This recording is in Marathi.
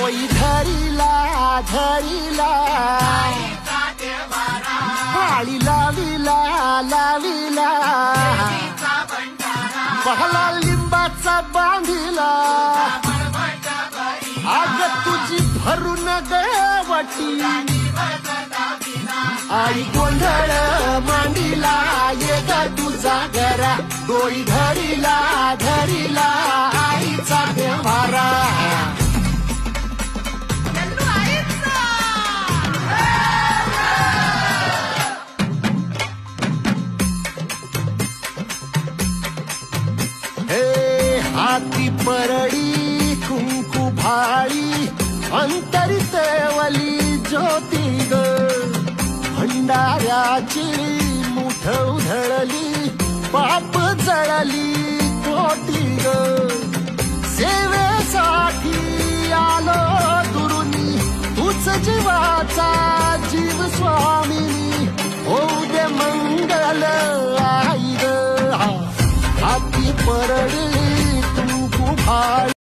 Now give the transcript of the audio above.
डोई धरिला धरिला आळी लाविला लाविला पहला लिंबाचा बांधिला आग तुझी भरून गवटी आई गोंधळ मांडिला ये ग तुझा घरा डोई धरिला धरिला आईचा देवारा हाती परडी कुंकू भाळी अंतरी तेवली ज्योती ग भंडाऱ्याची मुठ उधळली पाप जळली कोटी ग सेवेसाठी आलो दुरुनी तूच जीवाचा जीव स्वामिनी होऊ दे मंगल आई ग हाती परडी